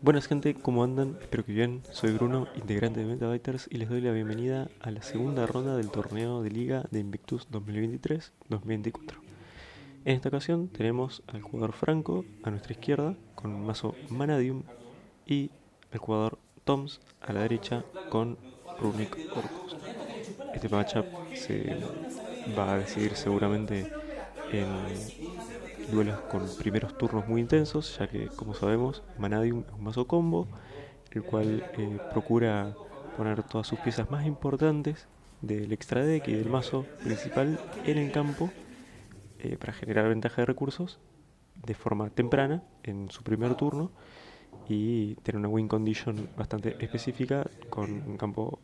Buenas gente, ¿cómo andan? Espero que bien. Soy Bruno, integrante de MetaByters, y les doy la bienvenida a la segunda ronda del torneo de liga de Invictus 2023-2024. En esta ocasión tenemos al jugador Franco a nuestra izquierda con un mazo Manadium y al jugador Toms a la derecha con Runic Orcust. Este matchup se va a decidir seguramente en duelos con primeros turnos muy intensos, ya que, como sabemos, Manadium es un mazo combo, el cual procura poner todas sus piezas más importantes del extra deck y del mazo principal en el campo para generar ventaja de recursos de forma temprana en su primer turno y tener una win condition bastante específica con un campo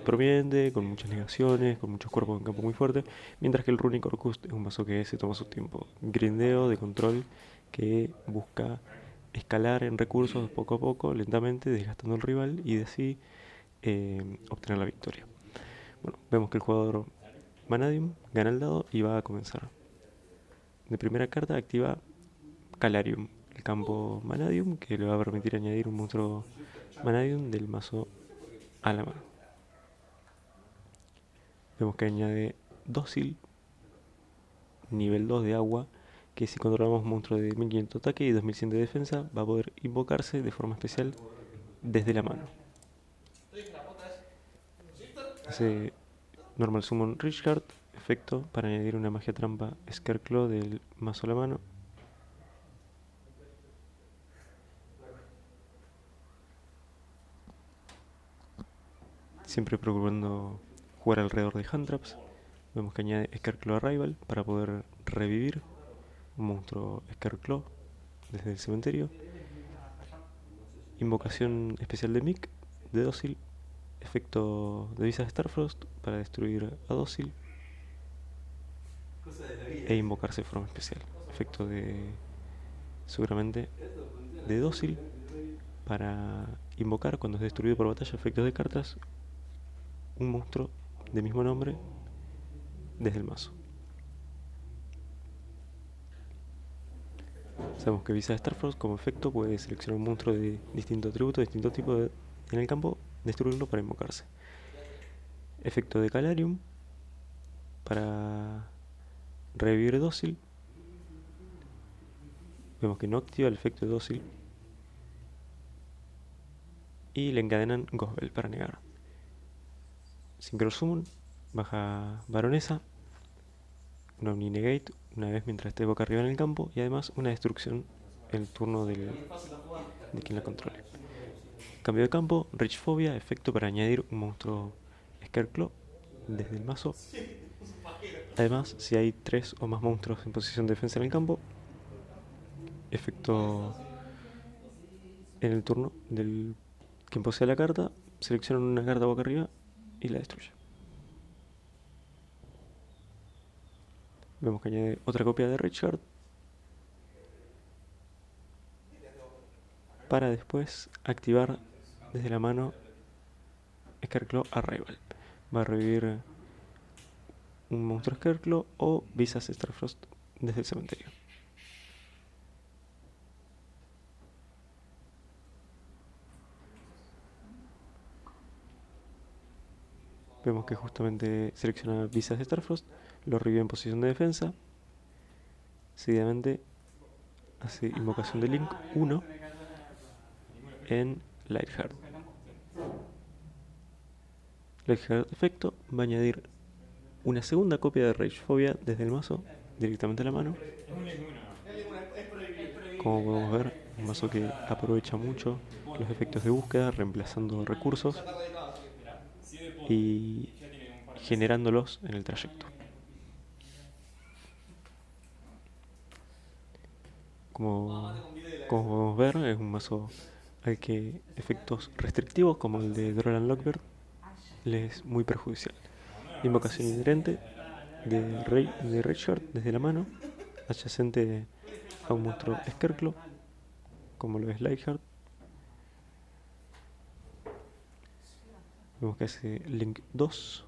prominente, con muchas negaciones, con muchos cuerpos en campo muy fuerte, mientras que el Runic Orcust es un mazo que se toma su tiempo. Grindeo de control que busca escalar en recursos poco a poco, lentamente, desgastando al rival y de así obtener la victoria. Bueno, vemos que el jugador Manadium gana el dado y va a comenzar. De primera carta activa Calarium, el campo Manadium, que le va a permitir añadir un monstruo Manadium del mazo a la mano. Vemos que añade Dócil, nivel 2 de agua, que si controlamos un monstruo de 1500 ataque y 2100 de defensa, va a poder invocarse de forma especial desde la mano. Hace Normal Summon Richard, efecto para añadir una magia trampa Scareclaw del mazo a la mano. Siempre procurando jugar alrededor de hand traps. Vemos que añade Scareclaw Arrival para poder revivir un monstruo Scareclaw desde el cementerio. Invocación especial de Mick de Dócil. Efecto de Visa Starfrost para destruir a Dócil e invocarse de forma especial. Efecto de, seguramente, de Dócil para invocar cuando es destruido por batalla efectos de cartas un monstruo de mismo nombre desde el mazo. Sabemos que Visa Starfrost como efecto puede seleccionar un monstruo de distinto atributo, distinto tipo en el campo, destruirlo para invocarse. Efecto de Calarium para revivir Dócil. Vemos que no activa el efecto de Dócil y le encadenan Gospel para negar. Synchro Summon, baja Baronesa, una Negate una vez mientras esté boca arriba en el campo y además una destrucción en el turno de quien la controle. Cambio de campo, Rich Phobia, efecto para añadir un monstruo Scareclaw desde el mazo. Además, si hay 3 o más monstruos en posición de defensa en el campo, efecto en el turno del quien posee la carta, seleccionan una carta boca arriba y la destruye. Vemos que añade otra copia de Richard para después activar desde la mano Scareclaw Arrival. Va a revivir un monstruo Scareclaw o Visas Starfrost desde el cementerio. Vemos que justamente selecciona Visas Starfrost, lo revive en posición de defensa. Seguidamente hace invocación de Link 1 en Lightheart. Lightheart efecto va a añadir una segunda copia de Rage Phobia desde el mazo directamente a la mano. Como podemos ver, un mazo que aprovecha mucho los efectos de búsqueda, reemplazando recursos y generándolos en el trayecto. Como podemos ver, es un mazo al que efectos restrictivos como el de Drolan Lockbird le es muy perjudicial. Invocación inherente de Richard desde la mano, adyacente a un monstruo Scareclaw, como lo es Lightheart. Vemos que hace Link 2.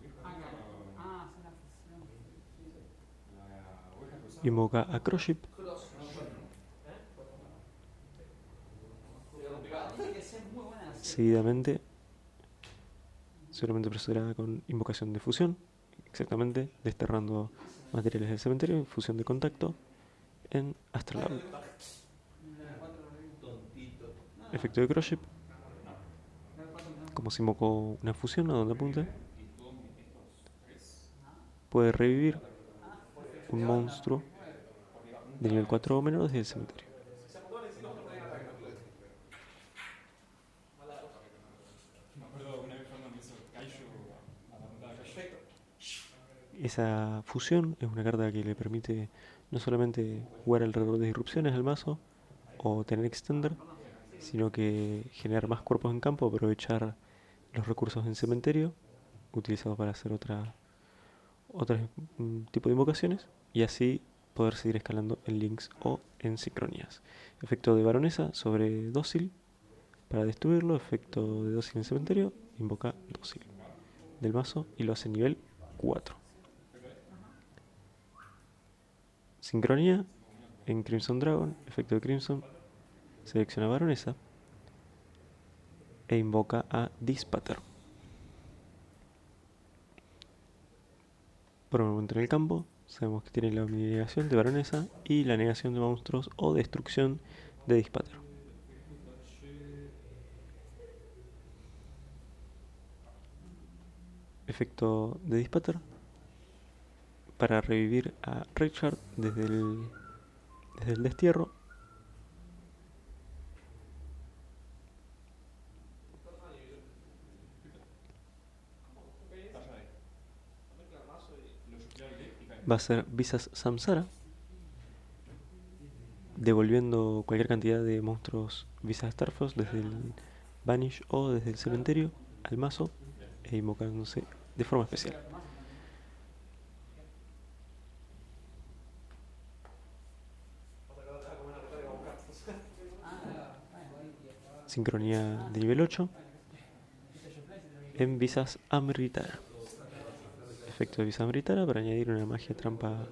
Invoca a Croship. Seguidamente, seguramente procederá con invocación de fusión, exactamente, desterrando materiales del cementerio y fusión de contacto en Astrolabe. Efecto de Crochet. Como se invocó una fusión a donde apunte, puede revivir un monstruo de nivel 4 o menor desde el cementerio. Esa fusión es una carta que le permite no solamente jugar alrededor de disrupciones al mazo o tener extender, sino que generar más cuerpos en campo, aprovechar los recursos en cementerio utilizados para hacer otro tipo de invocaciones y así poder seguir escalando en links o en sincronías. Efecto de baronesa sobre dócil para destruirlo. Efecto de dócil en cementerio, invoca dócil del mazo y lo hace nivel 4. Sincronía en Crimson Dragon. Efecto de Crimson, selecciona baronesa e invoca a Dispater. Por un momento en el campo, sabemos que tiene la negación de baronesa y la negación de monstruos o destrucción de Dispater. Efecto de Dispater para revivir a Richard desde el destierro. Va a ser Visas Samsara, devolviendo cualquier cantidad de monstruos Visas Starfrost desde el Vanish o desde el cementerio al mazo e invocándose de forma especial. Sincronía de nivel 8 en Visas Amritara. Efecto de Visas Amritara para añadir una magia trampa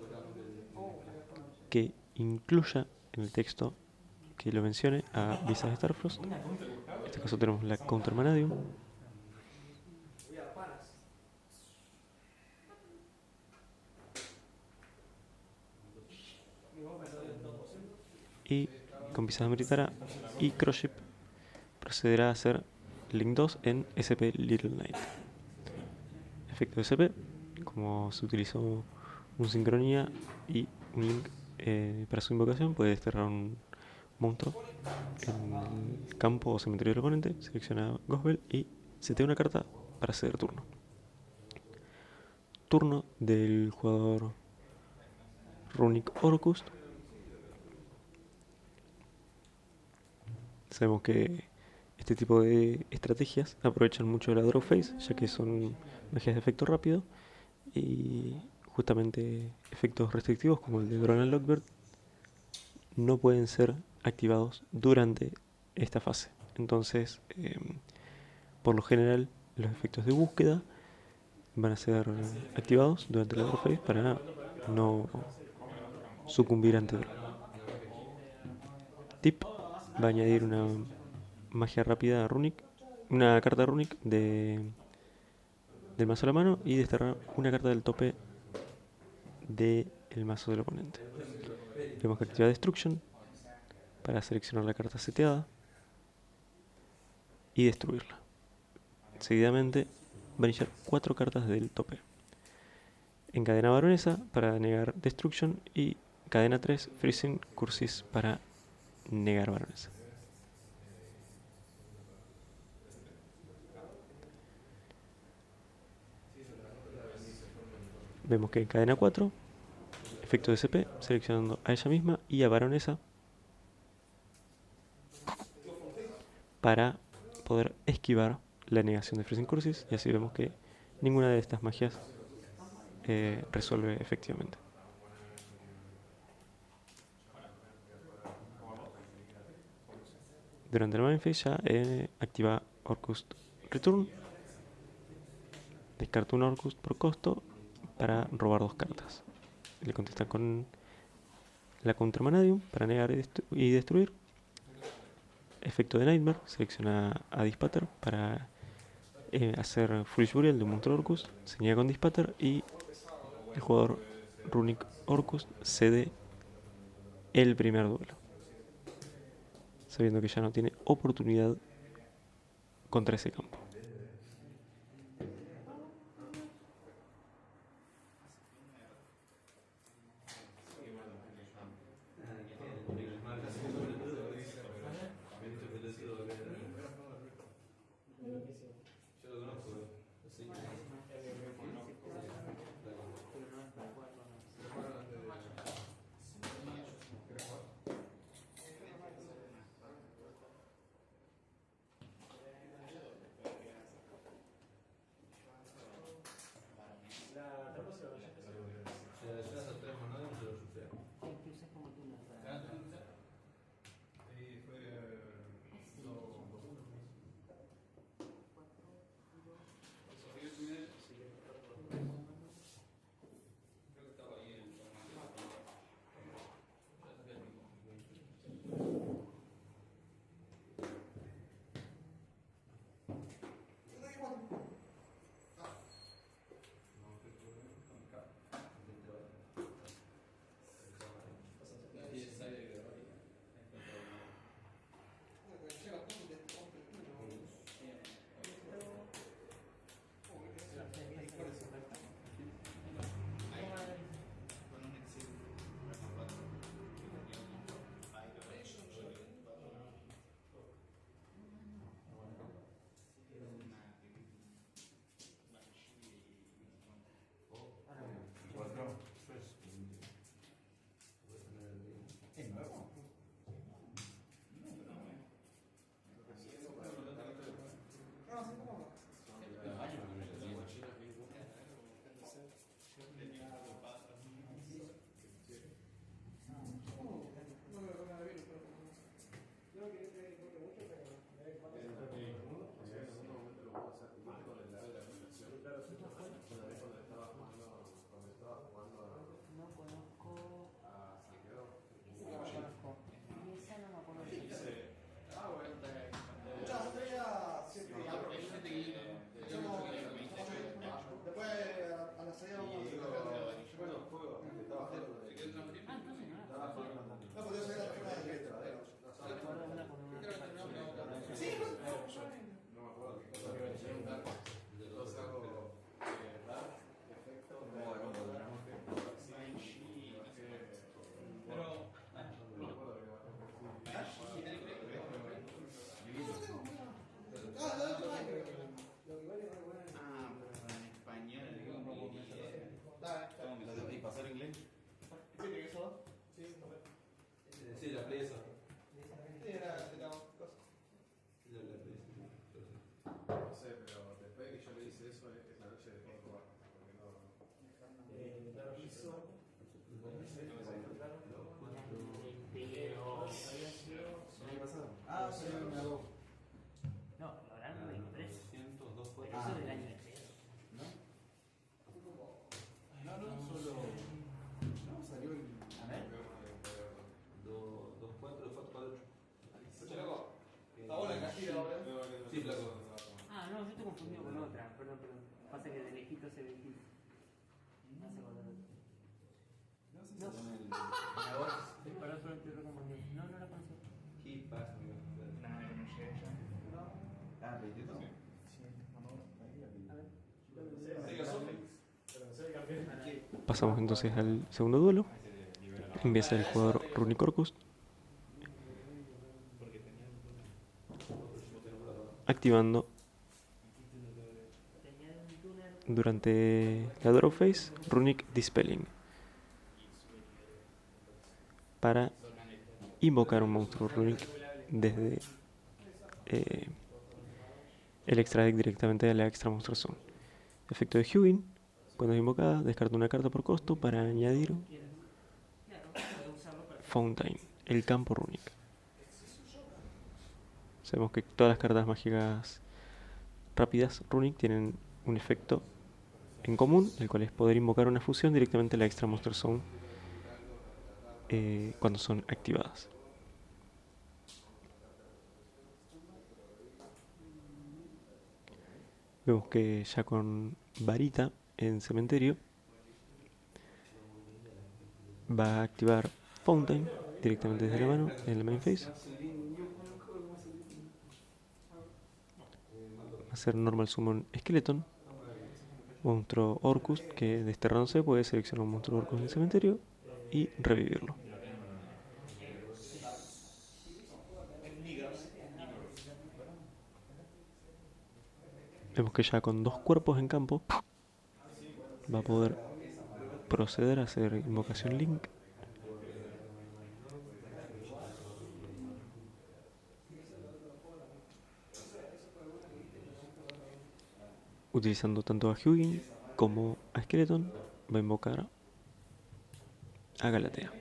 que incluya en el texto que lo mencione a Visas Starfrost. En este caso tenemos la Counter Manadium. Y con Visas Amritara y Crochet procederá a hacer Link 2 en SP Little Knight. Efecto de SP, como se utilizó un sincronía y un link para su invocación, puede desterrar un monstruo en el campo o cementerio del oponente, selecciona Gospel y setea una carta para ceder turno. Turno del jugador Runic Orcust. Sabemos que este tipo de estrategias aprovechan mucho la draw phase, ya que son magias de efecto rápido y justamente efectos restrictivos como el de Drone and Lockbird no pueden ser activados durante esta fase. Entonces, por lo general, los efectos de búsqueda van a ser activados durante la draw phase para no sucumbir ante draw. Tip va a añadir una magia rápida a Runic, una carta Runic del mazo a la mano y desterrar una carta del tope del mazo del oponente. Vemos que activa Destruction para seleccionar la carta seteada y destruirla. Seguidamente va a iniciar 4 cartas del tope. Encadena baronesa para negar Destruction y cadena 3 Freezing Cursis para negar baronesa. Vemos que en cadena 4, efecto de CP, seleccionando a ella misma y a baronesa para poder esquivar la negación de Freezing Cursis, y así vemos que ninguna de estas magias resuelve efectivamente. Durante el main phase ya activa Orcust Return, descarta un Orcust por costo para robar 2 cartas. Le contesta con la Counter Manadium para negar y destruir. efecto de Nightmare, selecciona a Dispater para hacer Foolish Burial de un monstruo Orcus, se niega con Dispater y el jugador Runic Orcus cede el primer duelo, sabiendo que ya no tiene oportunidad contra ese campo. Pasamos entonces al segundo duelo. Empieza el jugador Runic Orcus, activando durante la draw phase Runic Dispelling para invocar un monstruo Runic desde el extra deck directamente de la extra monster zone. Efecto de Hugin: cuando es invocada, descarta una carta por costo para añadir Fountain, el campo Runic. Sabemos que todas las cartas mágicas rápidas Runic tienen un efecto en común, el cual es poder invocar una fusión directamente a la extra monster zone cuando son activadas. Vemos que ya con varita en cementerio va a activar Fountain directamente desde la mano en el main phase. Va a hacer normal summon Skeleton, monstruo Orcus, que desterrándose puede seleccionar un monstruo Orcus en el cementerio y revivirlo. Vemos que ya con 2 cuerpos en campo va a poder proceder a hacer invocación Link. Utilizando tanto a Hugin como a Skeleton, va a invocar a Galatea.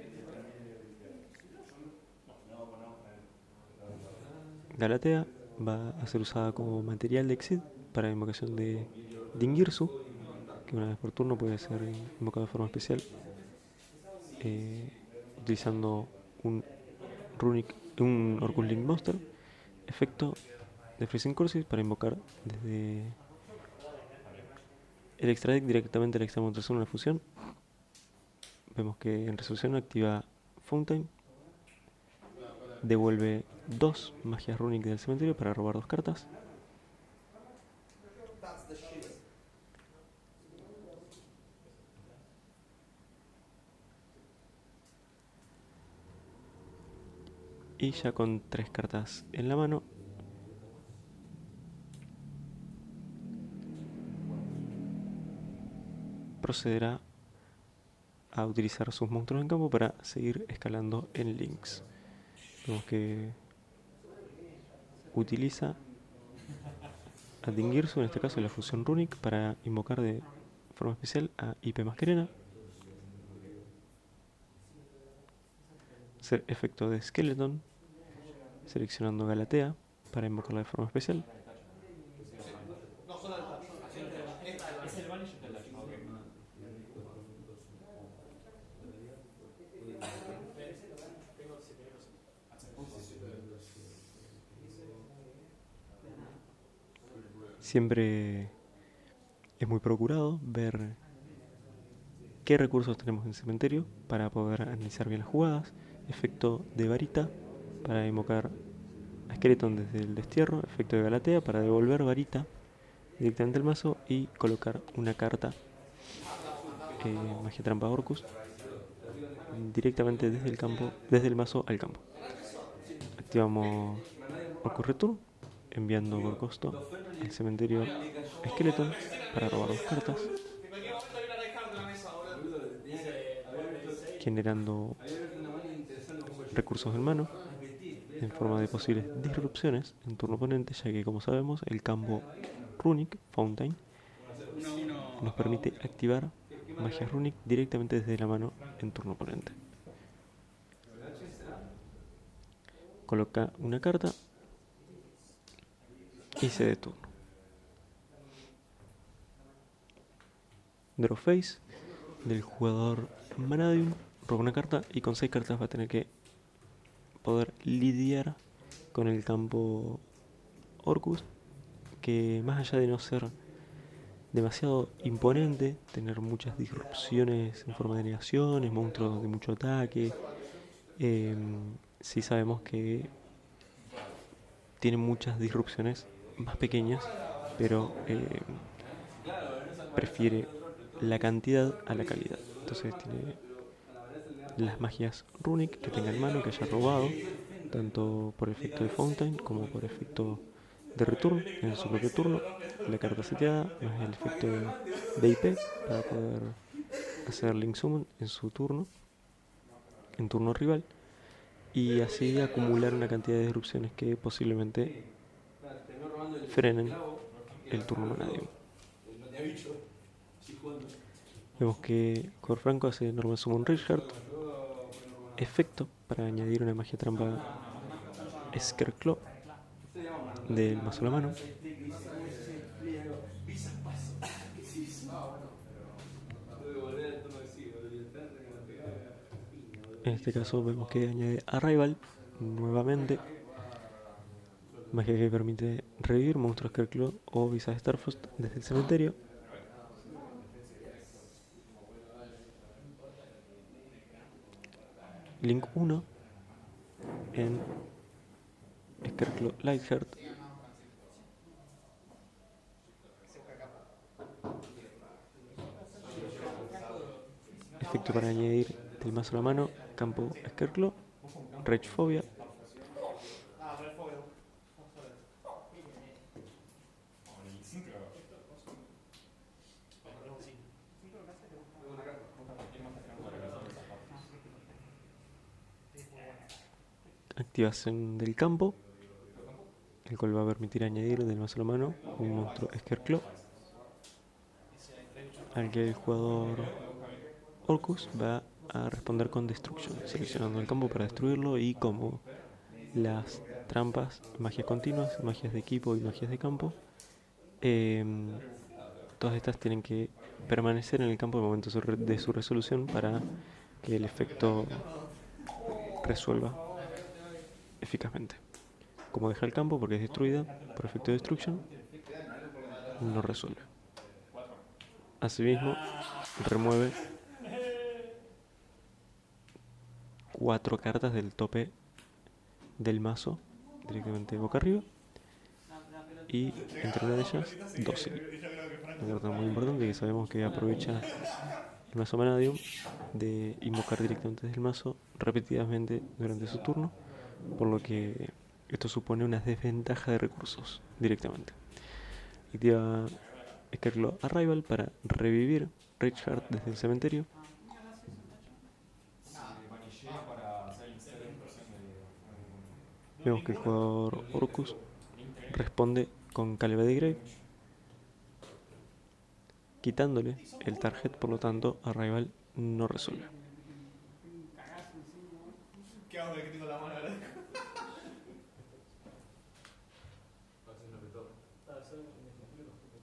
Galatea va a ser usada como material de Exit para la invocación de Dingirsu, que una vez por turno puede ser invocado de forma especial, utilizando un Orcus Link Monster, efecto de Freezing Curses para invocar desde el extra deck directamente al extra monstruo en la fusión. Vemos que en resolución activa Fountain, devuelve 2 magias runic del cementerio para robar 2 cartas. Y ya con 3 cartas en la mano, procederá a utilizar sus monstruos en campo para seguir escalando en links. Vemos que utiliza a Dingirsu, en este caso la fusión runic, para invocar de forma especial a IP Masquerena. Hacer efecto de Skeleton, seleccionando Galatea para invocarla de forma especial. Siempre es muy procurado ver qué recursos tenemos en el cementerio para poder analizar bien las jugadas. Efecto de varita para invocar a Skeleton desde el destierro. Efecto de Galatea para devolver varita directamente al mazo y colocar una carta Magia Trampa Orcus directamente desde el campo, desde el mazo al campo. Activamos Orcus Return, enviando por costo al cementerio Skeleton para robar 2 cartas, generando recursos en mano en forma de posibles disrupciones en turno oponente, ya que como sabemos el campo Runic Fountain nos permite activar magias Runic directamente desde la mano en turno oponente. Coloca una carta y se de turno. Draw Face del jugador Manadium, roba una carta y con 6 cartas va a tener que poder lidiar con el campo Orcus, que más allá de no ser demasiado imponente, tener muchas disrupciones en forma de negaciones, monstruos de mucho ataque, sí sabemos que tiene muchas disrupciones más pequeñas, pero prefiere la cantidad a la calidad. Entonces tiene las magias runic que tenga en mano, que haya robado, tanto por efecto de Fountain como por efecto de return en su propio turno. La carta seteada, más el efecto de IP para poder hacer Link Summon en su turno, en turno rival, y así acumular una cantidad de disrupciones que posiblemente frenen el turno Manadium. Vemos que Corfranco hace Normal Summon Richard, efecto para añadir una magia trampa Scareclaw del mazo a la mano. En este caso vemos que añade Arrival nuevamente Magia que permite revivir monstruos Scarecrow o Visage Starfrost desde el cementerio. Link 1 en Scarecrow Lightheart. Efecto para añadir del mazo a la mano, campo Scarecrow, Rage Phobia. Activación del campo, el cual va a permitir añadir del mazo a la mano un monstruo Scarecrow, al que el jugador Orcus va a responder con Destruction, seleccionando el campo para destruirlo, y como las trampas, magias continuas, magias de equipo y magias de campo, todas estas tienen que permanecer en el campo en el momento de su resolución para que el efecto resuelva eficazmente. Como deja el campo porque es destruida por efecto de destruction, no resuelve. Asimismo, remueve 4 cartas del tope del mazo directamente boca arriba, y entre una de ellas, Dócil. Una carta muy importante que sabemos que aprovecha el mazo Vanadium de invocar directamente desde el mazo repetidamente durante su turno, por lo que esto supone una desventaja de recursos directamente. Activa Scarecrow Arrival para revivir Rage Heart desde el cementerio. Vemos que el jugador Orcus responde con Calibre de Grave, quitándole el target, por lo tanto Arrival no resuelve. ¿Qué hago de que tengo la mano?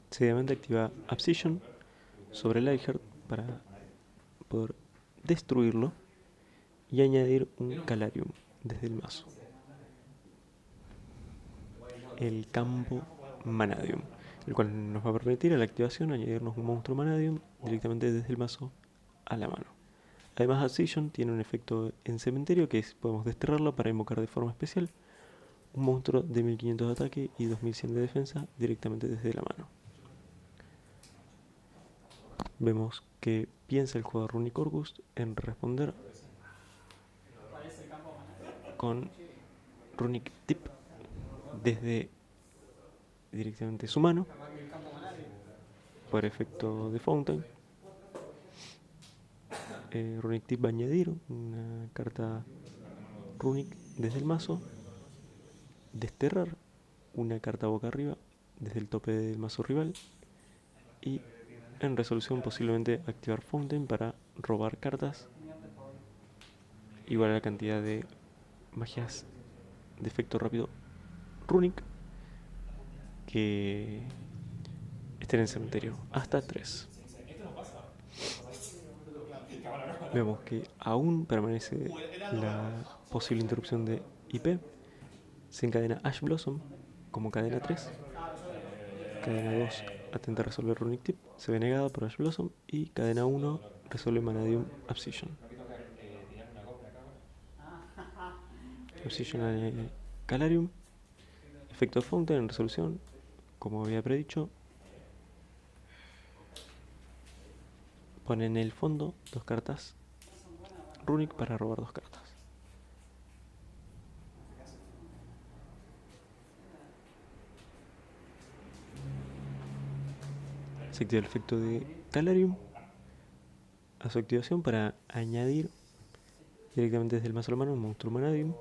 Seguidamente activa Abscission sobre Lightheart para poder destruirlo y añadir un Calarium desde el mazo. El campo Manadium, el cual nos va a permitir a la activación añadirnos un monstruo Manadium directamente desde el mazo a la mano. Además, Abscission tiene un efecto en cementerio que podemos desterrarlo para invocar de forma especial un monstruo de 1500 de ataque y 2100 de defensa directamente desde la mano. Vemos que piensa el jugador Runic Orcus en responder con Runic Tip desde directamente su mano por efecto de Fountain. Runic Tip va a añadir una carta Runic desde el mazo, desterrar una carta boca arriba desde el tope del mazo rival, y en resolución posiblemente activar Fountain para robar cartas igual a la cantidad de magias de efecto rápido Runic que estén en el cementerio, hasta 3. Vemos que aún permanece la posible interrupción de IP. Se encadena Ash Blossom como cadena 3. Cadena 2 atenta a resolver Runic Tip, se ve negada por Ash Blossom. Y cadena 1 resuelve Manadium Abscission. Abscission a Calarium. Efecto Fountain en resolución, como había predicho. Pone en el fondo 2 cartas Runic para robar 2 cartas. Se activa el efecto de Calarium a su activación para añadir directamente desde el mazo a la mano un monstruo Manadium.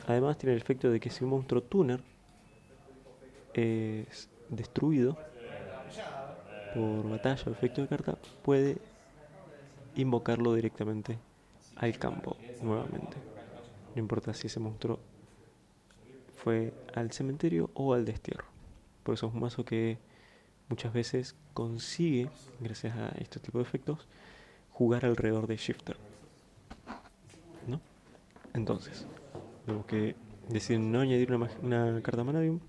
Además tiene el efecto de que si un monstruo tuner es destruido por batalla o efecto de carta, puede invocarlo directamente al campo nuevamente. No importa si ese monstruo fue al cementerio o al destierro. Por eso es un mazo que muchas veces consigue, gracias a este tipo de efectos, jugar alrededor de Shifter, ¿no? Entonces, vemos que deciden no añadir una carta Manadium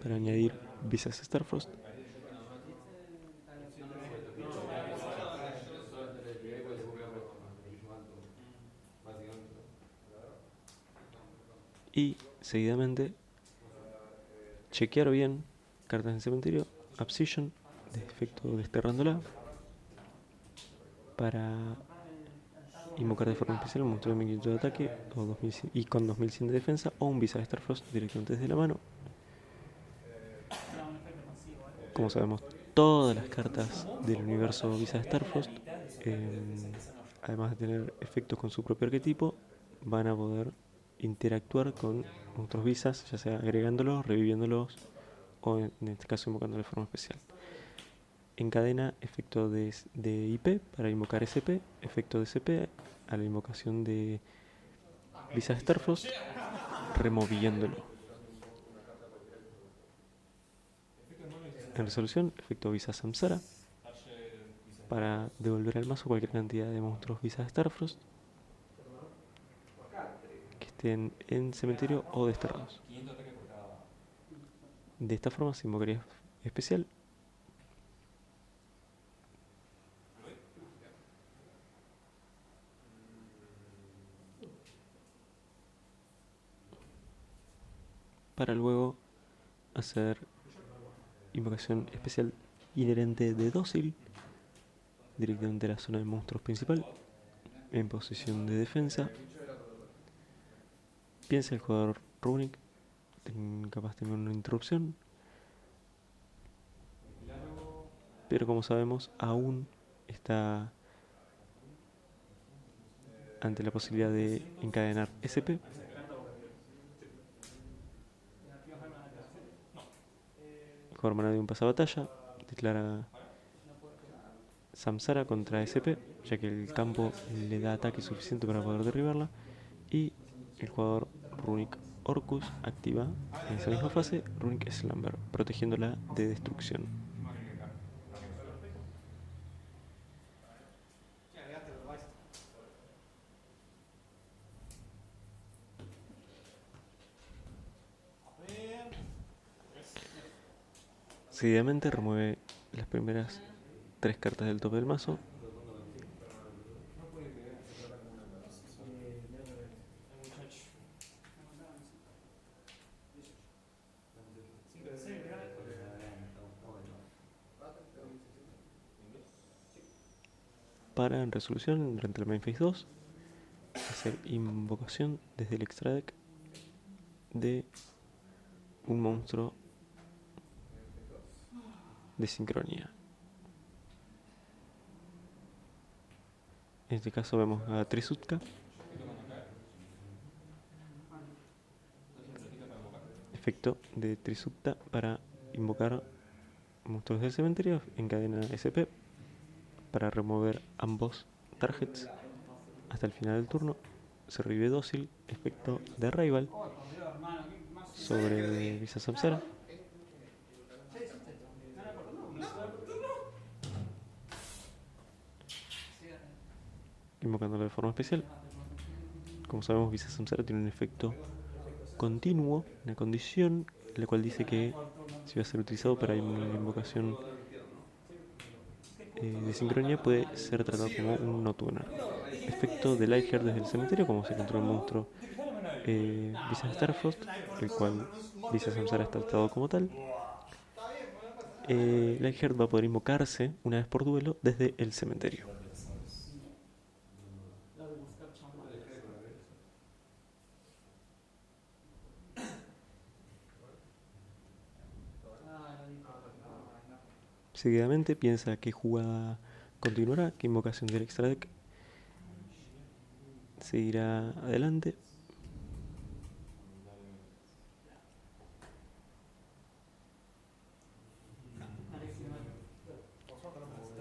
para añadir Visas Starfrost. Y seguidamente chequear bien cartas en cementerio, Abscission, de efecto desterrándola, para invocar de forma especial un monstruo de 1500 de ataque y con 2100 de defensa, o un Visa de Starfrost directamente desde la mano. Como sabemos, todas las cartas del universo Visa de Starfrost, además de tener efectos con su propio arquetipo, van a poder interactuar con monstruos Visas, ya sea agregándolos, reviviéndolos o en este caso invocándolos de forma especial. Encadena efecto de IP para invocar SP, efecto de SP a la invocación de Visa Starfrost, removiéndolo. En resolución, efecto Visa Samsara para devolver al mazo cualquier cantidad de monstruos Visa Starfrost que estén en cementerio o desterrados. De esta forma se invocaría especial. Para luego hacer invocación especial inherente de dócil directamente a la zona de monstruos principal en posición de defensa. Piensa el jugador Runic, capaz de tener una interrupción, pero como sabemos aún está ante la posibilidad de encadenar SP. El jugador Manadium pasa batalla, declara Samsara contra SP, ya que el campo le da ataque suficiente para poder derribarla, y el jugador Runic Orcus activa en esa misma fase Runic Slumber, protegiéndola de destrucción. Seguidamente remueve las primeras 3 cartas del tope del mazo. Para en resolución durante el main phase 2 hacer invocación desde el extra deck de un monstruo de sincronía. En este caso vemos a Trisutka. Efecto de Trisutka para invocar monstruos del cementerio, encadena SP para remover ambos targets hasta el final del turno. Se revive dócil, efecto de Rival sobre Visa Samsara. Invocándolo de forma especial. Como sabemos, Visa Samsara tiene un efecto continuo, una condición, la cual dice que si va a ser utilizado para una invocación de sincronía, puede ser tratado como un no-tuner. Efecto de Lightheart desde el cementerio, como se controla un monstruo Visa Starfrost, el cual Visa Samsara está tratado como tal. Lightheart va a poder invocarse una vez por duelo desde el cementerio. Seguidamente piensa qué jugada continuará, qué invocación del extra deck seguirá adelante.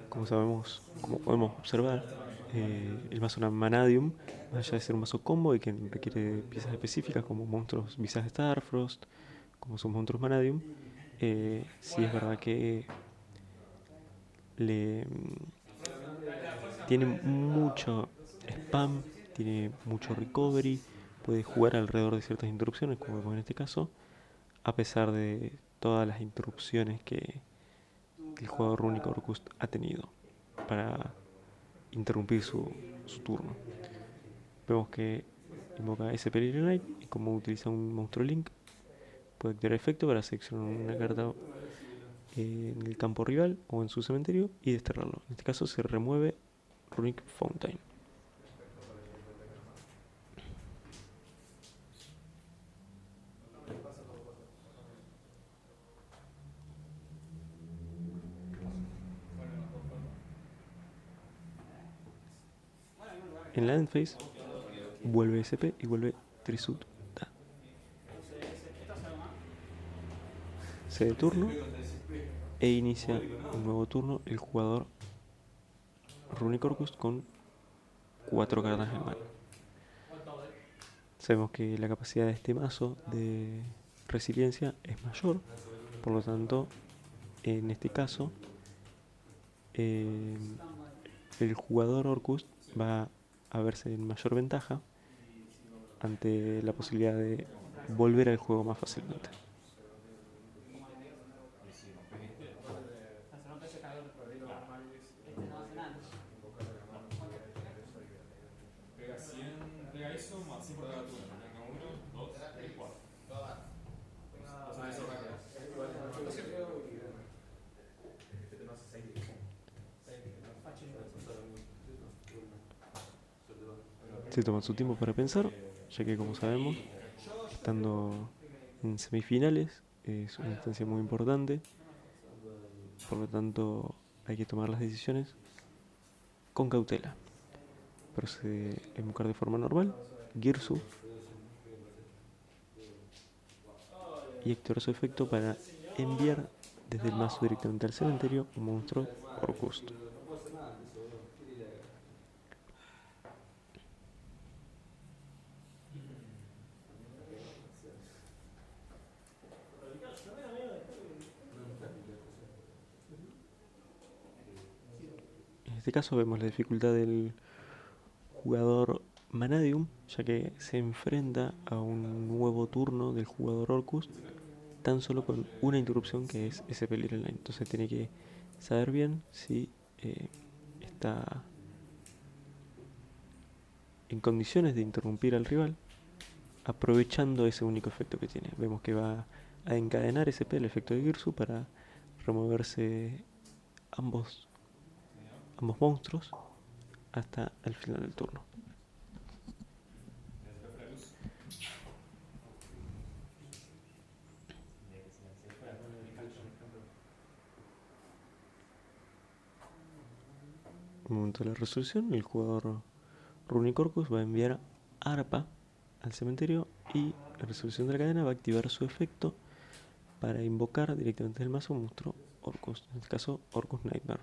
Como sabemos, como podemos observar, el mazo Manadium, más allá de ser un mazo combo y que requiere piezas específicas como monstruos Visas Starfrost, como son monstruos Manadium, sí es verdad que le tiene mucho spam, tiene mucho recovery, puede jugar alrededor de ciertas interrupciones, como vemos en este caso, a pesar de todas las interrupciones que el jugador Runic Orcust ha tenido para interrumpir su turno. Vemos que invoca ese Peregrine Knight y como utiliza un monstruo Link, puede activar efecto para seleccionar una carta en el campo rival o en su cementerio y desterrarlo. En este caso se remueve Runic Fountain. En la end phase vuelve SP y vuelve Trisut. Se de turno e inicia un nuevo turno el jugador Runic Orcust con 4 cartas en mano. Sabemos que la capacidad de este mazo de resiliencia es mayor, por lo tanto, en este caso, el jugador Orcust va a verse en mayor ventaja ante la posibilidad de volver al juego más fácilmente. Se toman su tiempo para pensar, ya que como sabemos, estando en semifinales es una instancia muy importante, por lo tanto hay que tomar las decisiones con cautela. Procede a invocar de forma normal Girsu y activar su efecto para enviar desde el mazo directamente al cementerio un monstruo Orcust. En este caso vemos la dificultad del jugador Manadium, ya que se enfrenta a un nuevo turno del jugador Orcust tan solo con una interrupción que es ese peligro online. Entonces tiene que saber bien si está en condiciones de interrumpir al rival aprovechando ese único efecto que tiene. Vemos que va a encadenar SP, el efecto de Girsu, para removerse ambos monstruos hasta el final del turno. En el momento de la resolución, el jugador Runic Orcust va a enviar Arpa al cementerio y la resolución de la cadena va a activar su efecto para invocar directamente del mazo un monstruo Orcust, en este caso Orcust Nightmare.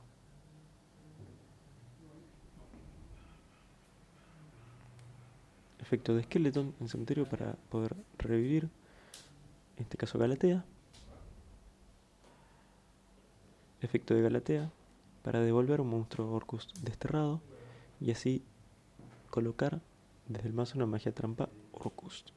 Efecto de Skeleton en cementerio para poder revivir, en este caso Galatea. Efecto de Galatea para devolver un monstruo Orcust desterrado y así colocar desde el mazo una magia trampa Orcust.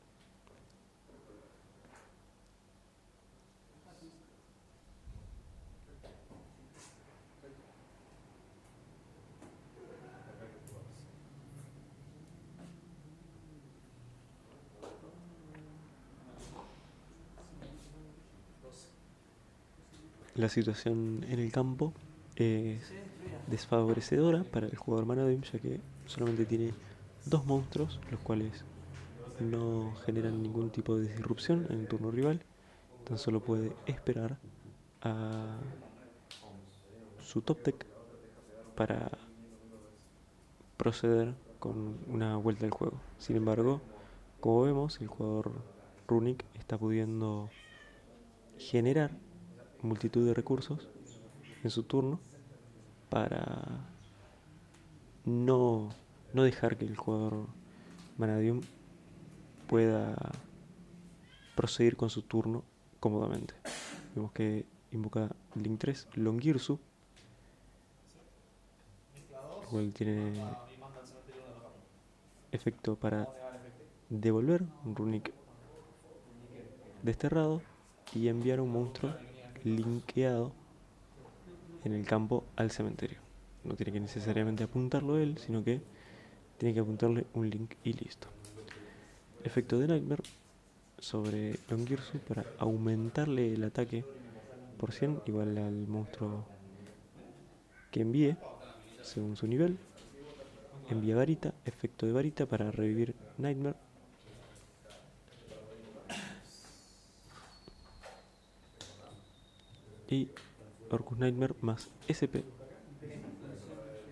La situación en el campo es desfavorecedora para el jugador Manadium, ya que solamente tiene 2 monstruos, los cuales no generan ningún tipo de disrupción en el turno rival. Tan solo puede esperar a su top deck para proceder con una vuelta del juego. Sin embargo, como vemos, el jugador Runic está pudiendo generar multitud de recursos en su turno para no dejar que el jugador Manadium pueda proseguir con su turno cómodamente. Vemos que invoca Link 3 Longirsu, el cual tiene efecto para devolver un Runic desterrado y enviar un monstruo linkeado en el campo al cementerio. No tiene que necesariamente apuntarlo él, sino que tiene que apuntarle un link y listo. Efecto de Nightmare sobre Longirsu para aumentarle el ataque por 100 igual al monstruo que envíe según su nivel. Envía varita, efecto de varita para revivir Nightmare. Y Orcus Nightmare más SP.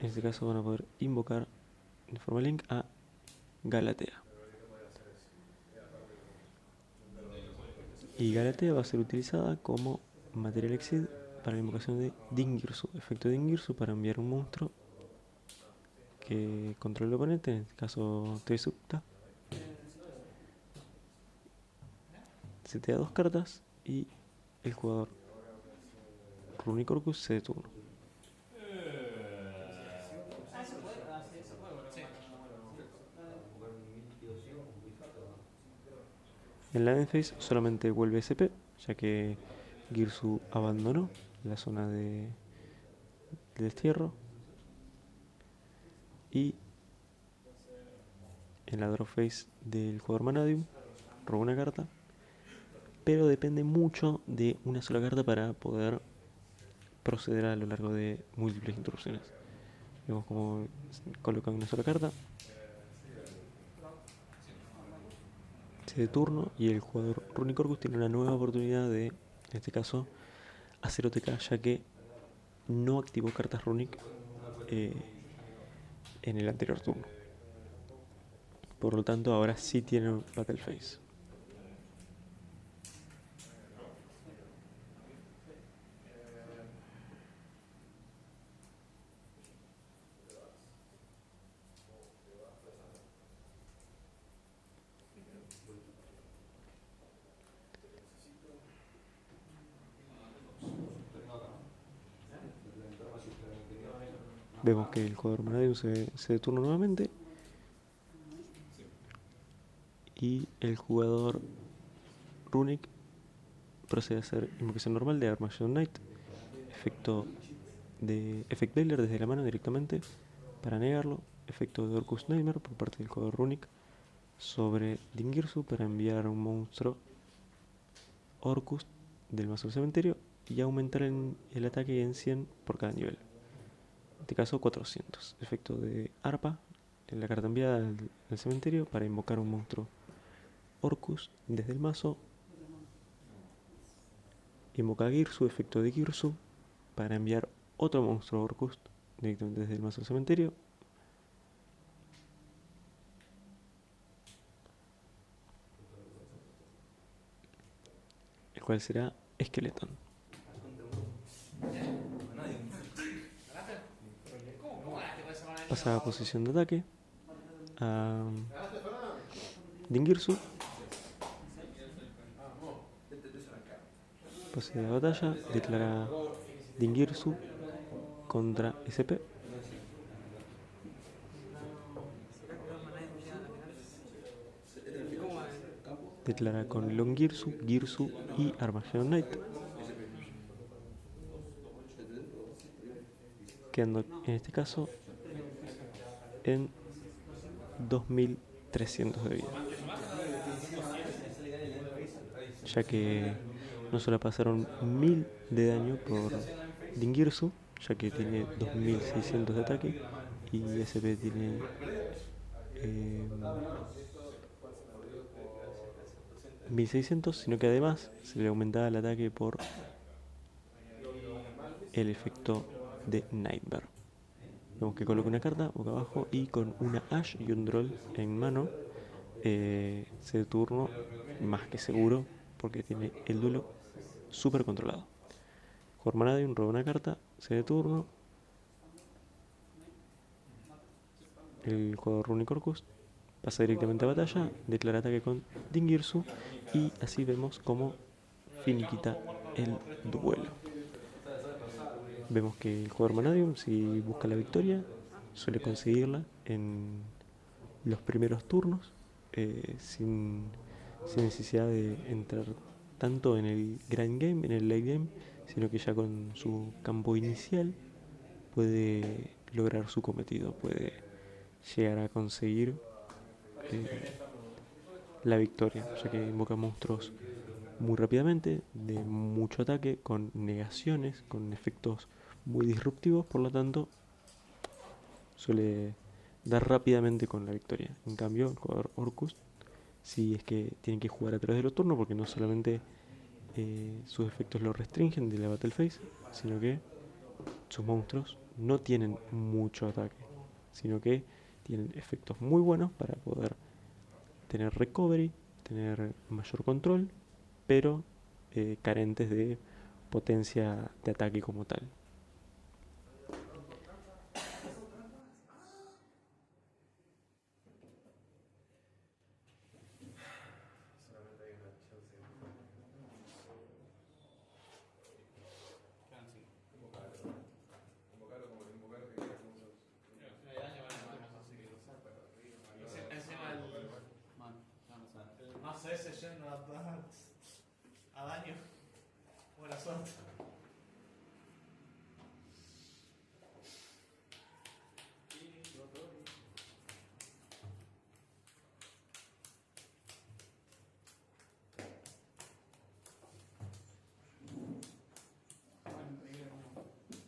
En este caso van a poder invocar de forma link a Galatea. Y Galatea va a ser utilizada como material exceed para la invocación de Dingirsu. Efecto de Dingirsu para enviar un monstruo que controle el oponente, en este caso Trisukta. Se te da 2 cartas y el jugador Runic Orcus se de turno. En la end phase solamente vuelve SP, ya que Girsu abandonó la zona de destierro. Y en la draw phase del jugador Manadium roba una carta, pero depende mucho de una sola carta para poder proceder a lo largo de múltiples interrupciones. Vemos como colocan una sola carta, se de turno y el jugador Runic Orcus tiene una nueva oportunidad de, en este caso, hacer OTK, ya que no activó cartas Runic en el anterior turno. Por lo tanto, ahora sí tiene un Battle Phase. Vemos que el jugador Manadium se deturna nuevamente. Y el jugador Runic procede a hacer invocación normal de Armageddon Knight. Efecto de Effect Veiler desde la mano directamente para negarlo. Efecto de Orcus Nightmare por parte del jugador Runic sobre Dingirsu para enviar un monstruo Orcus del mazo del cementerio y aumentar el ataque en 100 por cada nivel. En este caso 400. Efecto de Arpa, la carta enviada al cementerio para invocar un monstruo Orcus desde el mazo. Invoca a Girsu, efecto de Girsu, para enviar otro monstruo Orcus directamente desde el mazo del cementerio. El cual será Skeleton. Pasa a posición de ataque a Dingirsu. Pase de batalla, declara Dingirsu contra SP. Declara con Longirsu, Girsu y Armageddon Knight. Quedando en este caso en 2300 de vida. Ya que no solo pasaron 1000 de daño por Dingirsu, ya que tiene 2600 de ataque y SP tiene 1600, sino que además se le aumentaba el ataque por el efecto de Nightmare. Vemos que coloca una carta boca abajo y con una Ash y un Droll en mano se de turno más que seguro porque tiene el duelo súper controlado. Jugador Manadium roba una carta, se de turno. El jugador Runic Orcus pasa directamente a batalla, declara ataque con Dingirsu y así vemos cómo finiquita el duelo. Vemos que el jugador Manadium, si busca la victoria, suele conseguirla en los primeros turnos, sin necesidad de entrar tanto en el grand game, en el late game, sino que ya con su campo inicial puede lograr su cometido, puede llegar a conseguir eh, la victoria, ya que invoca monstruos muy rápidamente, de mucho ataque, con negaciones, con efectos muy disruptivos, por lo tanto suele dar rápidamente con la victoria. En cambio, el jugador Orcus, si es que tiene que jugar a través de los turnos, porque no solamente sus efectos lo restringen de la Battle Phase, sino que sus monstruos no tienen mucho ataque, sino que tienen efectos muy buenos para poder tener recovery, tener mayor control, pero carentes de potencia de ataque como tal. No sé, ese gen no da a daño. Buena suerte.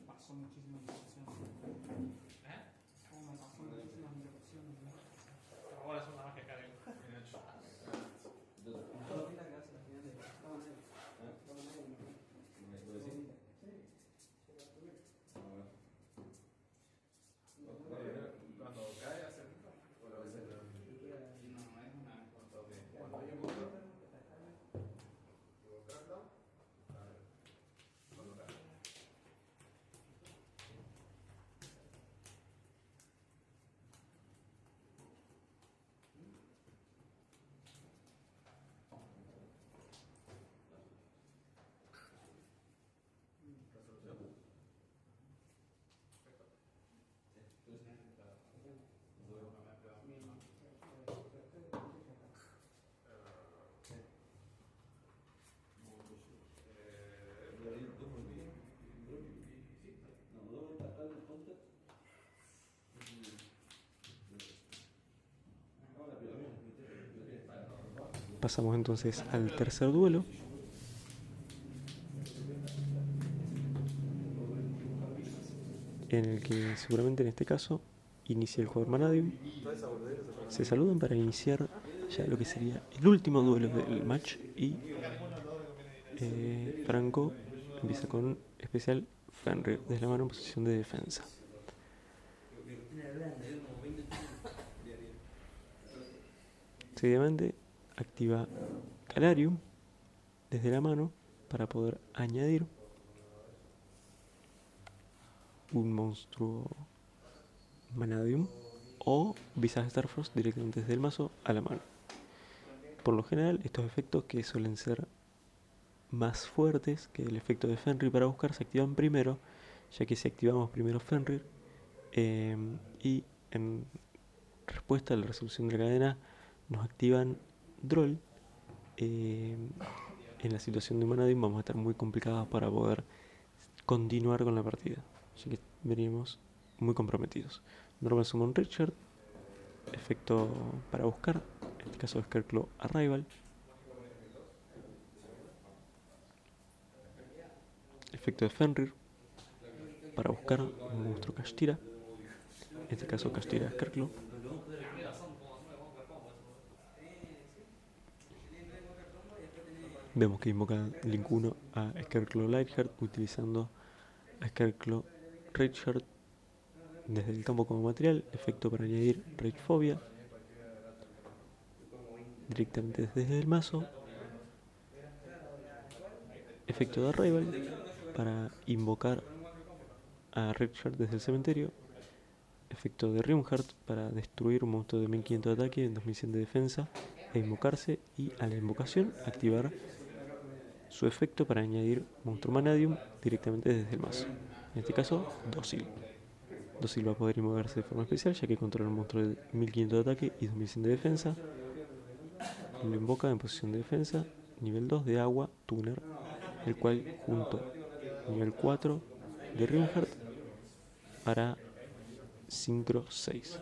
Pasó muchísimas instrucciones. ¿Eh? Como me pasó muchísimas instrucciones. Ahora es una magia que haré. Cuando cae hace Pasamos entonces al tercer duelo, en el que seguramente en este caso inicia el jugador Manadium. Se saludan para iniciar ya lo que sería el último duelo del match y Franco empieza con especial Fenrir desde la mano en posición de defensa. Seguidamente activa Calarium desde la mano para poder añadir un monstruo Manadium o Visage Starfrost directamente desde el mazo a la mano. Por lo general, estos efectos, que suelen ser más fuertes que el efecto de Fenrir para buscar, se activan primero, ya que si activamos primero Fenrir y en respuesta a la resolución de la cadena nos activan Droll, en la situación de Manadium vamos a estar muy complicados para poder continuar con la partida, así que veníamos muy comprometidos. Normal Summon Richard, efecto para buscar, en este caso Scarecrow Arrival. Efecto de Fenrir para buscar un monstruo Kashtira, en este caso Kashtira Scarecrow. Vemos que invoca Link 1 a Scarecrow Lightheart utilizando a Scarecrow Richard desde el campo como material. Efecto para añadir Rage Phobia directamente desde el mazo. Efecto de Arrival para invocar a Richard desde el cementerio. Efecto de Rimheart para destruir un monstruo de 1500 de ataque en 2100 de defensa e invocarse, y a la invocación activar su efecto para añadir monstruo Manadium directamente desde el mazo. En este caso, Dócil. Dócil va a poder invocarse de forma especial, ya que controla un monstruo de 1500 de ataque y 2100 de defensa. lo invoca en posición de defensa, nivel 2 de agua, Tuner, el cual junto nivel 4 de Reinhardt hará Synchro 6.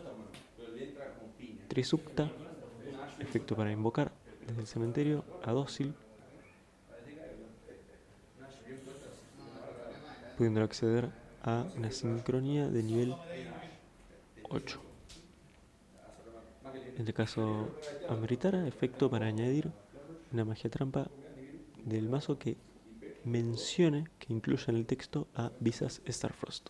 Trisukta, efecto para invocar desde el cementerio a Dócil, pudiendo acceder a una sincronía de nivel 8. En este caso, ameritara efecto para añadir una magia trampa del mazo que mencione, que incluya en el texto a Visas Starfrost.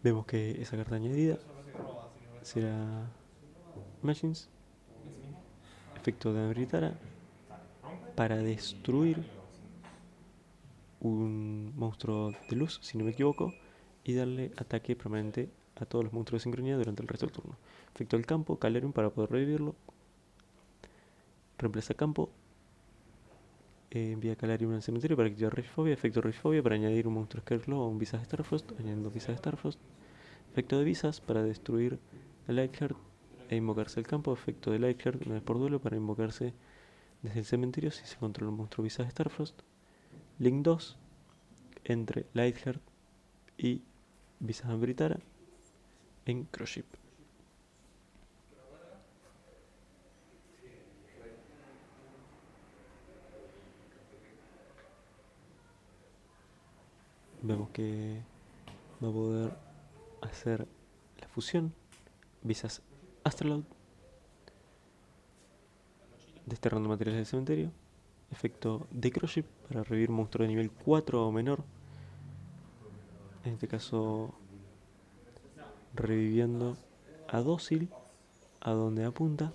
Vemos que esa carta añadida será Machines, efecto de ameritara para destruir un monstruo de luz, si no me equivoco, y darle ataque permanente a todos los monstruos de sincronía durante el resto del turno. Efecto del campo, Calerium para poder revivirlo. Reemplaza campo. Envía Calerium al cementerio para activar Ragefobia. Efecto Ragefobia para añadir un monstruo Scarecrow a un Visas Starfrost, añadiendo Visas Starfrost. Efecto de Visas para destruir a Lightheart e invocarse al campo. Efecto de Lightheart una vez por duelo para invocarse desde el cementerio si se controla un monstruo Visas Starfrost. Link 2 entre Lightheart y Visas Amritara en Crosship. Vemos que va a poder hacer la fusión Visas Astrolabe, desterrando materiales del cementerio. Efecto de Crosship para revivir monstruo de nivel 4 o menor. En este caso, reviviendo a Dócil, a donde apunta.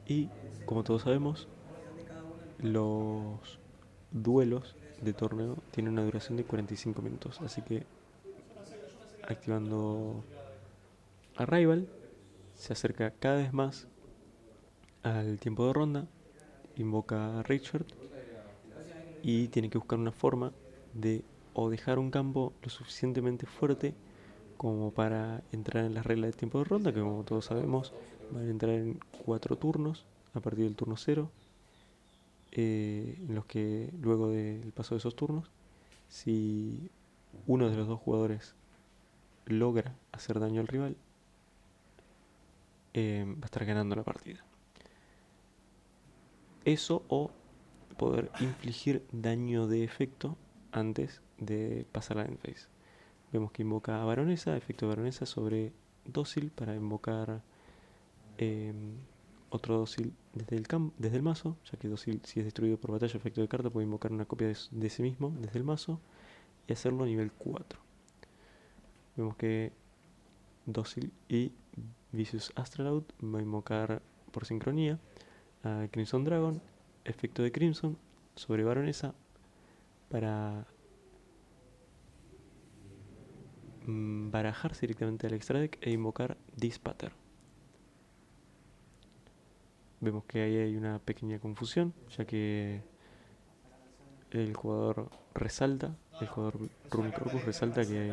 Y, como todos sabemos, los duelos de torneo tienen una duración de 45 minutos. Así que, activando Arrival, se acerca cada vez más al tiempo de ronda, invoca a Richard y tiene que buscar una forma de o dejar un campo lo suficientemente fuerte como para entrar en las reglas de tiempo de ronda, que como todos sabemos van a entrar en 4 turnos a partir del turno 0, en los que luego del paso de esos turnos, si uno de los dos jugadores logra hacer daño al rival, va a estar ganando la partida. Eso o poder infligir daño de efecto antes de pasar a la end phase. Vemos que invoca a Baronesa, efecto de Baronesa sobre Dócil para invocar otro Dócil desde el mazo, ya que Dócil, si es destruido por batalla efecto de carta, puede invocar una copia de sí mismo desde el mazo y hacerlo a nivel 4. Vemos que Dócil y Vicious Astrolabe va a invocar por sincronía a Crimson Dragon, efecto de Crimson sobre Baronesa para barajarse directamente al extra deck e invocar Dispater. Vemos que ahí hay una pequeña confusión, ya que el jugador Runic Corpus resalta que hay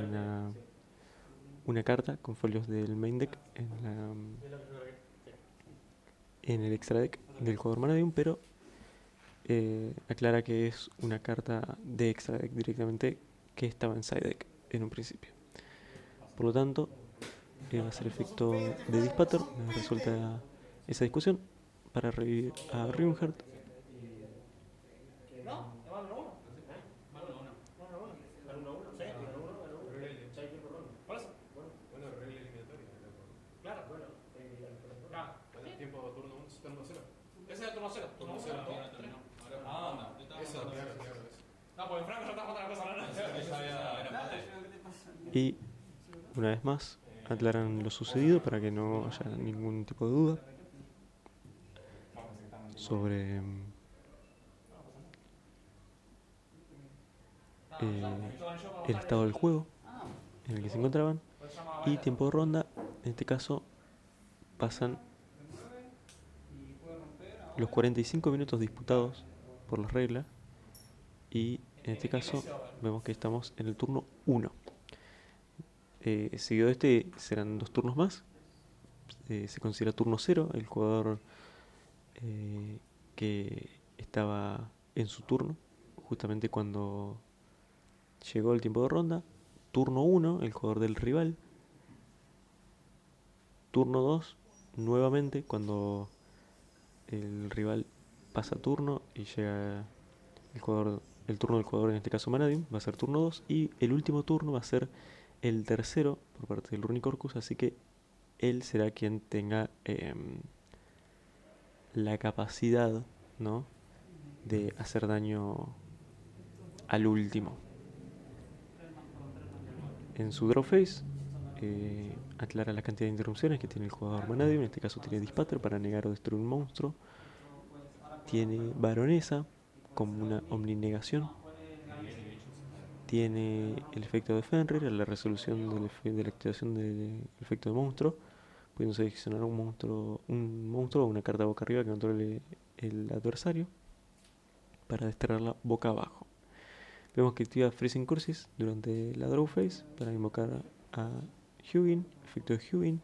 una carta con folios del main deck en el extra deck del jugador Manadium, pero aclara que es una carta de extra deck directamente que estaba en side deck en un principio. Por lo tanto, va a ser efecto de Dispater, resuelta esa discusión para revivir a Reinhardt. Y una vez más aclaran lo sucedido para que no haya ningún tipo de duda sobre el estado del juego en el que se encontraban y tiempo de ronda. En este caso pasan los 45 minutos disputados por las reglas y en este caso vemos que estamos en el turno 1. Seguido de este serán 2 turnos más. Se considera turno 0 el jugador que estaba en su turno justamente cuando llegó el tiempo de ronda. Turno 1 el jugador del rival. Turno 2 nuevamente cuando el rival pasa turno y llega el turno del jugador, en este caso Manadium, va a ser turno 2 y el último turno va a ser el tercero por parte del Runic Orcus, así que él será quien tenga la capacidad, ¿no?, de hacer daño al último. En su draw phase aclara la cantidad de interrupciones que tiene el jugador Manadium, en este caso tiene Dispater para negar o destruir un monstruo, tiene Baronesa como una omninegación, tiene el efecto de Fenrir, la resolución de la activación del efecto de monstruo, pudiendo seleccionar un monstruo o una carta boca arriba que controle el adversario para desterrarla boca abajo. Vemos que activa Freezing Curses durante la draw phase para invocar a Hugin, efecto de Hugin,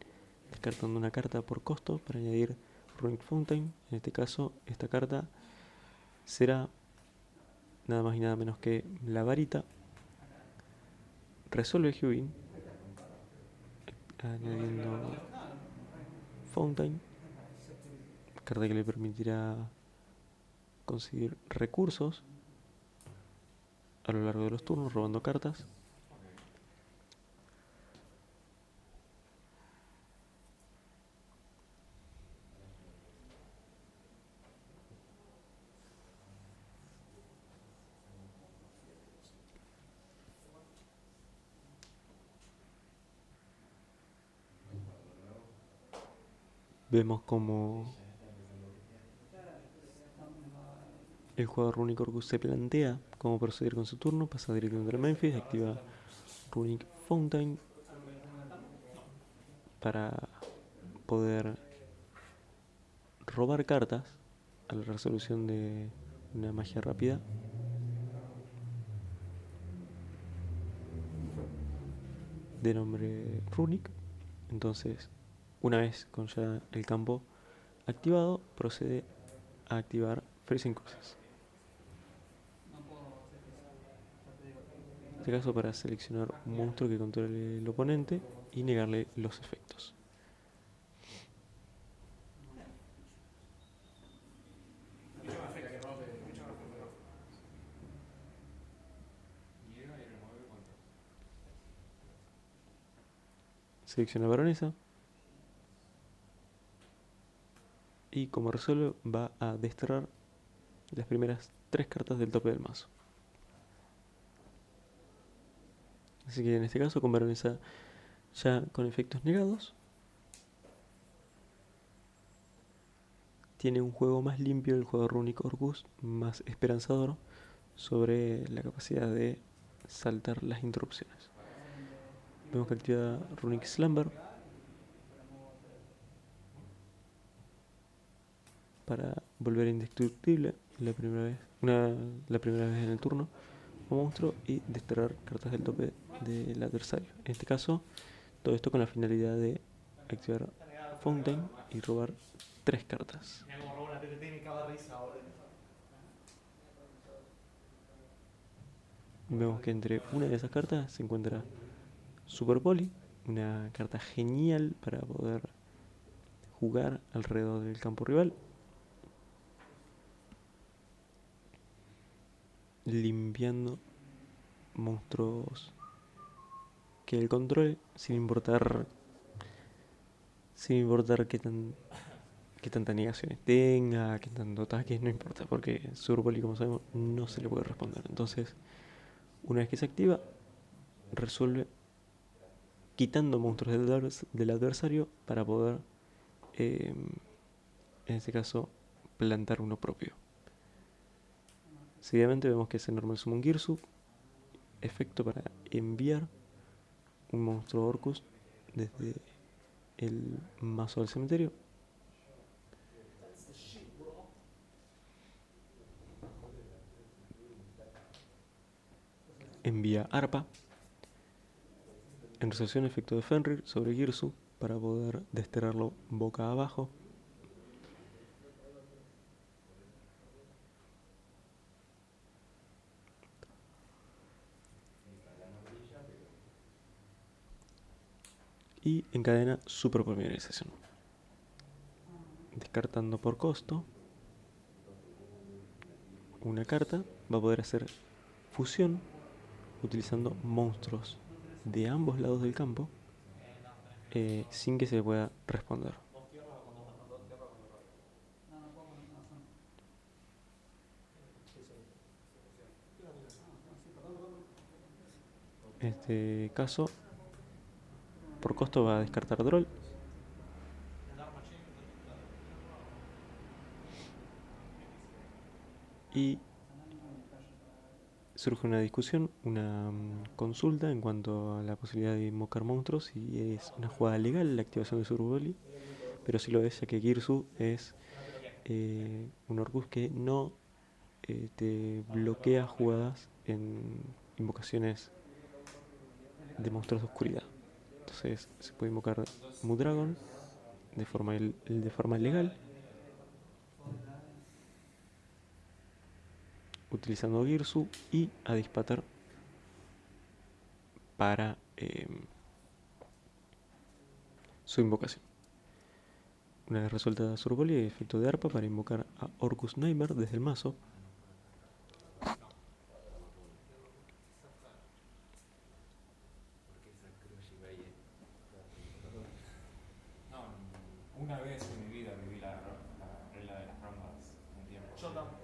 descartando una carta por costo para añadir Runic Fountain. En este caso, esta carta será nada más y nada menos que la varita. Resuelve Hugin añadiendo Fountain, carta que le permitirá conseguir recursos a lo largo de los turnos robando cartas. Vemos como el jugador Runic Orcus se plantea cómo proceder con su turno, pasa directamente al Memphis, activa Runic Fountain para poder robar cartas a la resolución de una magia rápida. De nombre Runic. Entonces, una vez con ya el campo activado, procede a activar Freezing Curses. En este caso para seleccionar un monstruo que controle el oponente y negarle los efectos. Selecciona Baronesa y como resuelve va a desterrar las primeras 3 cartas del tope del mazo. Así que en este caso con Baronesa ya con efectos negados, tiene un juego más limpio el juego Runic Orcus, más esperanzador sobre la capacidad de saltar las interrupciones. Vemos que activa Runic Slumber para volver indestructible la primera vez en el turno un monstruo y desterrar cartas del tope del adversario. En este caso, todo esto con la finalidad de activar Fountain y robar 3 cartas. Vemos que entre una de esas cartas se encuentra Super Poli, una carta genial para poder jugar alrededor del campo rival, limpiando monstruos que él controle sin importar qué tanta negaciones tenga, qué tanto ataques, no importa, porque Super Poli, como sabemos, no se le puede responder. Entonces, una vez que se activa, resuelve quitando monstruos del adversario para poder, en este caso, plantar uno propio. Seguidamente vemos que es el Normal Summon Girsu, efecto para enviar un monstruo Orcus desde el mazo del cementerio. Envía arpa. En recepción, efecto de Fenrir sobre Girsu para poder desterrarlo boca abajo. Y encadena super polymerización. Descartando por costo una carta, va a poder hacer fusión utilizando monstruos de ambos lados del campo sin que se pueda responder. En este caso, por costo va a descartar Droll. Y surge una discusión, una consulta en cuanto a la posibilidad de invocar monstruos, si es una jugada legal la activación de Surboli, pero sí lo es, ya que Girsu es un Orcus que no te bloquea jugadas en invocaciones de monstruos de oscuridad. Entonces se puede invocar Mudragon de forma legal, utilizando Girsu y a dispatar para su invocación. Una vez resuelta Surboli, hay efecto de arpa para invocar a Orcus Nightmare desde el mazo. Una vez en mi vida viví la regla de las rondas un tiempo. Yo también.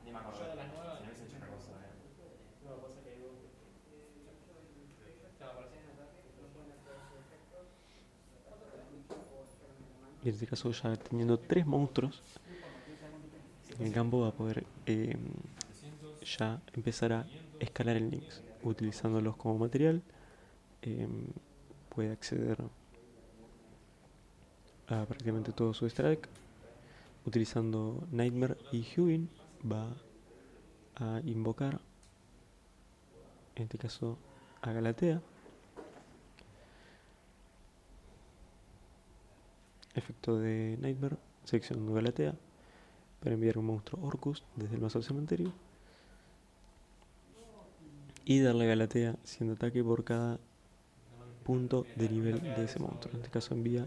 Ni me acuerdo. Yo de las nuevas. Si no hubiese hecho otra cosa, No, pasa que digo. Claro, parece. Y en este caso, ya teniendo 3 monstruos en el campo, va a poder ya empezar a escalar el Lynx, utilizándolos como material. Puede acceder a prácticamente todo su strike. Utilizando Nightmare y Hugin, va a invocar, en este caso, a Galatea. Efecto de Nightmare, seleccionando Galatea para enviar un monstruo Orcus desde el mazo al cementerio y darle a Galatea 100 de ataque por cada punto de nivel de ese monstruo. En este caso envía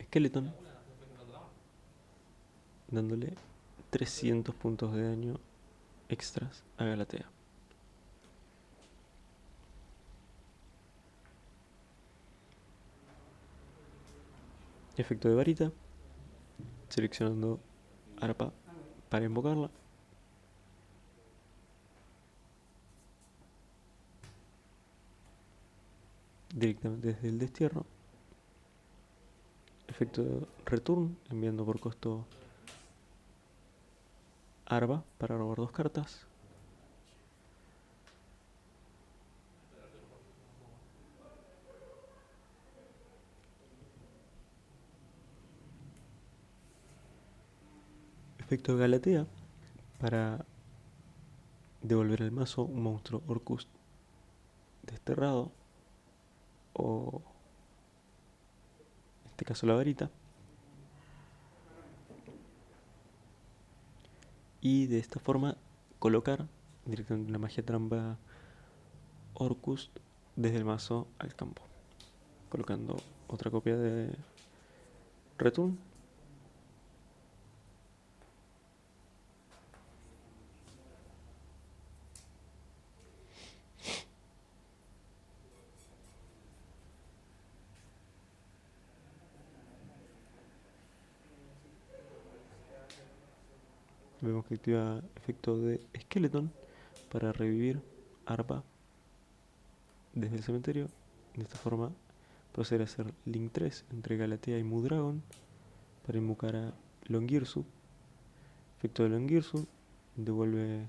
Skeleton, dándole 300 puntos de daño extras a Galatea. Efecto de varita, seleccionando arpa para invocarla. Directamente desde el destierro. Efecto de return, enviando por costo Arba para robar 2 cartas. Efecto de Galatea para devolver al mazo un monstruo Orcus desterrado, o en este caso la varita. Y de esta forma colocar directamente la magia trampa Orcus desde el mazo al campo, colocando otra copia de Return. Vemos que activa efecto de Skeleton para revivir Arpa desde el cementerio. De esta forma procede a hacer Link 3 entre Galatea y Mudragon para invocar a Longirsu. Efecto de Longirsu devuelve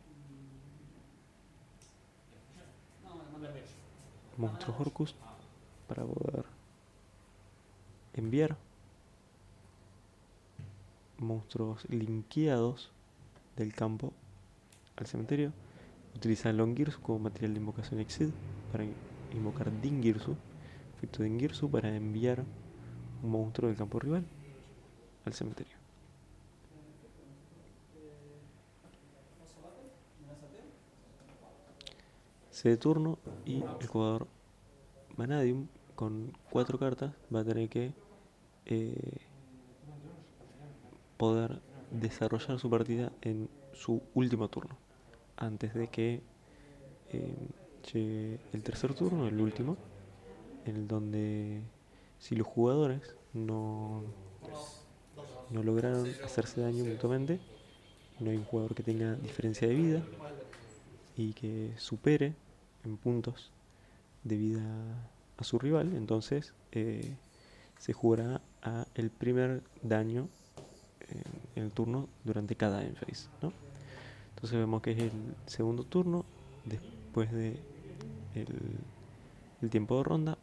monstruos Orcus para poder enviar monstruos linkeados del campo al cementerio. Utiliza Longirsu como material de invocación Exceed para invocar Dingirsu. Efecto Dingirsu para enviar un monstruo del campo rival al cementerio. Se de turno y el jugador Vanadium con 4 cartas va a tener que poder desarrollar su partida en su último turno, antes de que llegue el tercer turno, el último, en el donde si los jugadores no lograron hacerse daño mutuamente, no hay un jugador que tenga diferencia de vida y que supere en puntos de vida a su rival, entonces se jugará a el primer daño en el turno durante cada end phase, ¿no? Entonces vemos que es el segundo turno después de el tiempo de ronda.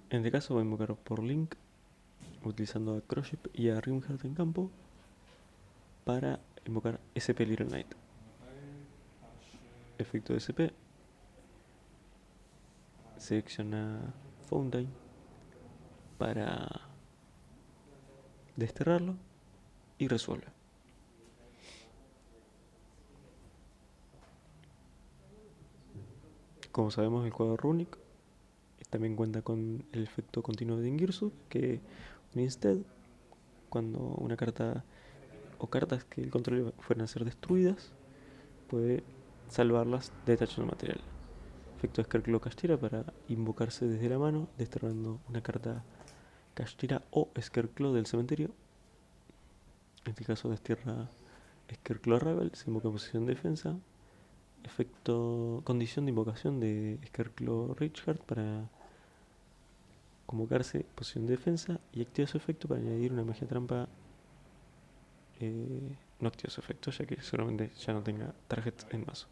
En este caso voy a invocar por Link, utilizando a Croship y a Rimheart en campo, para invocar SP Little Knight. Efecto de SP, selecciona Fountain para desterrarlo y resuelve. Como sabemos, el jugador Runic también cuenta con el efecto continuo de Dingirsu, que instead, cuando una carta o cartas que el control fueran a ser destruidas, puede salvarlas detachando material. Efecto de Scarecrow Kashtira para invocarse desde la mano, desterrando una carta Kashtira o Scarecrow del cementerio. En este caso destierra Scarecrow Rebel, se invoca en posición de defensa. Efecto condición de invocación de Scarecrow Richard para convocarse posición de defensa y activa su efecto para añadir una magia trampa. No activa su efecto, ya que seguramente ya no tenga targets en mazo.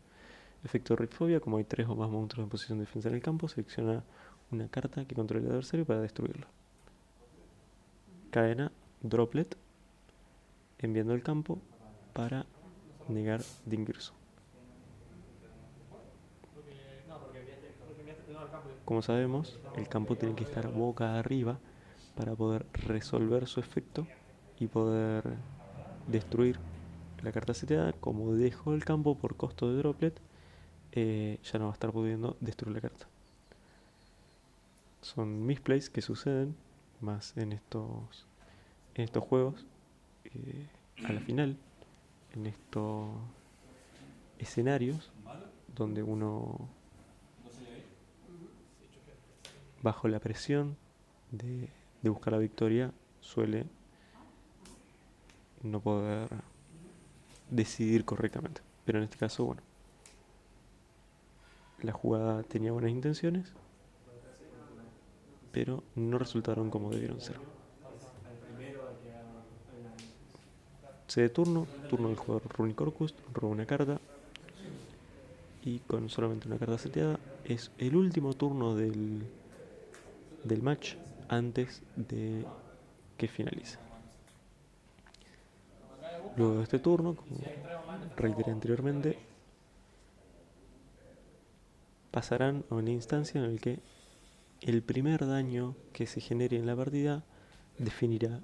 Efecto de Ripfobia, como hay 3 o más monstruos en posición de defensa en el campo, selecciona una carta que controle al adversario para destruirlo. Cadena Droplet, enviando al campo para negar Dingirsu. Como sabemos, el campo tiene que estar boca arriba para poder resolver su efecto y poder destruir la carta seteada. Como dejo el campo por costo de Droplet, ya no va a estar pudiendo destruir la carta. Son misplays que suceden más en estos juegos, a la final, en estos escenarios donde uno, bajo la presión de buscar la victoria, suele no poder decidir correctamente. Pero en este caso, bueno, la jugada tenía buenas intenciones, pero no resultaron como debieron ser. Se de turno del jugador Runic Orcust, roba una carta y con solamente una carta seteada es el último turno del match antes de que finalice. Luego de este turno, como reiteré anteriormente, pasarán a una instancia en la que el primer daño que se genere en la partida definirá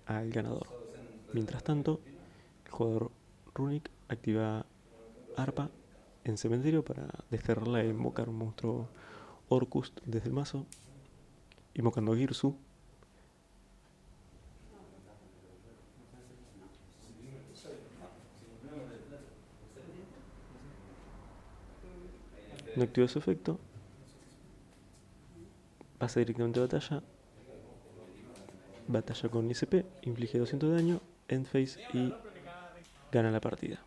al ganador. Mientras tanto, el jugador Runic activa Arpa en cementerio para desterrarla e invocar un monstruo Orcust desde el mazo, invocando a Girsu. No activa su efecto. pasa directamente a batalla. Batalla con SP, inflige 200 de daño, endphase y gana la partida.